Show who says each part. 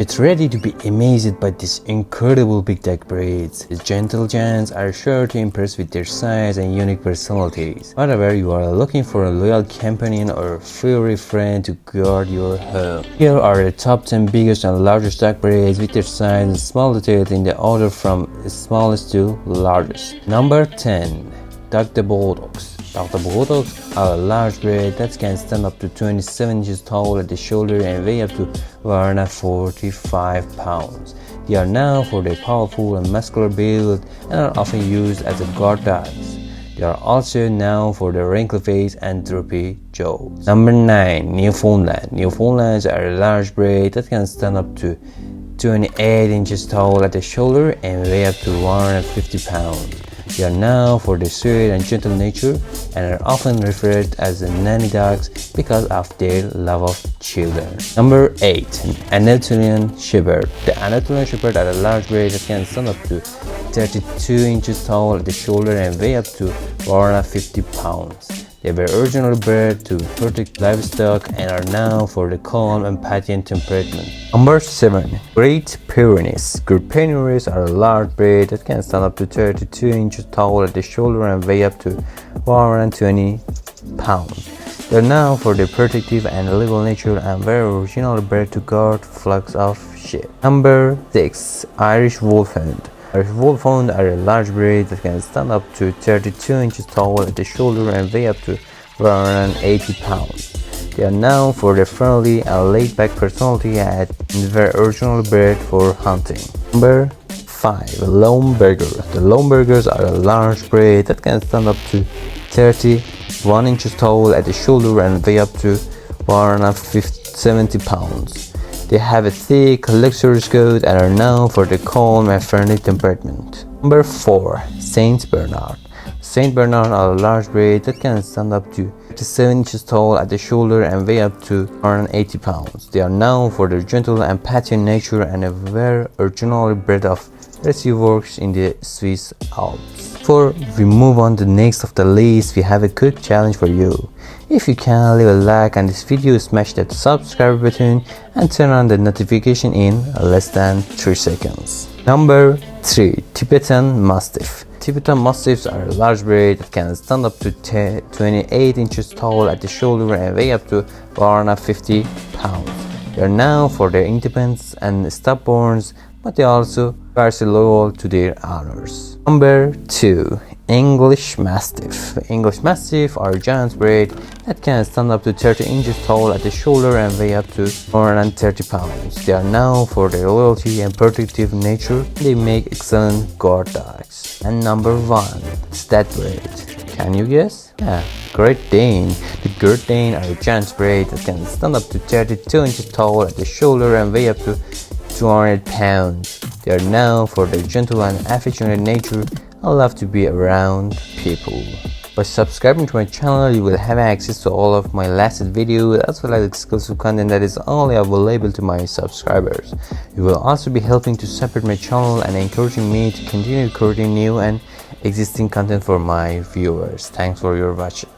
Speaker 1: Get ready to be amazed by this incredible big dog breeds. These gentle giants are sure to impress with their size and unique personalities. Whether you are looking for a loyal companion or a furry friend to guard your home. Here are the top 10 biggest and largest dog breeds with their size and small details in the order from smallest to largest. Number 10. Dogue de Bordeaux. Dogue de Bordeaux are a large breed that can stand up to 27 inches tall at the shoulder and weigh up to 145 pounds. They are known for their powerful and muscular build and are often used as guard dogs. They are also known for their wrinkled face and droopy jaws. Number 9. Newfoundland. Newfoundlands are a large breed that can stand up to 28 inches tall at the shoulder and weigh up to 150 pounds. They are known for their sweet and gentle nature and are often referred as nanny dogs because of their love of children. Number 8. Anatolian Shepherd. The Anatolian Shepherd are a large breed that can stand up to 32 inches tall at the shoulder and weigh up to 150 pounds. They were originally bred to protect livestock and are known for the calm and patient temperament. Number 7. Great Pyrenees. Great Pyrenees are a large breed that can stand up to 32 inches tall at the shoulder and weigh up to 120 pounds. They are known for their protective and reliable nature and were originally bred to guard flocks of sheep. Number 6. Irish Wolfhound. Irish Wolfhound are a large breed that can stand up to 32 inches tall at the shoulder and weigh up to 180 pounds. They are known for their friendly and laid-back personality and were originally bred for hunting. Number 5. Leonberger. The Leonbergers are a large breed that can stand up to 31 inches tall at the shoulder and weigh up to 170 pounds. They have a thick, luxurious coat and are known for their calm and friendly temperament. Number 4. Saint Bernard. Saint Bernard are a large breed that can stand up to 57 inches tall at the shoulder and weigh up to 180 pounds. They are known for their gentle and patient nature and were originally bred of rescue works in the Swiss Alps. Before we move on to the next of the list, we have a quick challenge for you. If you can, leave a like on this video, smash that subscribe button and turn on the notification in less than 3 seconds. Number 3. Tibetan Mastiff. Tibetan Mastiffs are a large breed that can stand up to 28 inches tall at the shoulder and weigh up to 150 pounds. They are known for their independence and stubbornness, but they are also very loyal to their owners. Number 2. English Mastiff. English Mastiff are a giant breed that can stand up to 30 inches tall at the shoulder and weigh up to 130 pounds. They are known for their loyalty and protective nature. They make excellent guard dogs. And number 1. It's that breed. Can you guess? Yeah, Great Dane. The Great Dane are a giant breed that can stand up to 32 inches tall at the shoulder and weigh up to 200 pounds. They are known for their gentle and affectionate nature and love to be around people. By subscribing to my channel, you will have access to all of my latest videos as well as exclusive content that is only available to my subscribers. You will also be helping to support my channel and encouraging me to continue recording new and existing content for my viewers. Thanks for your watching.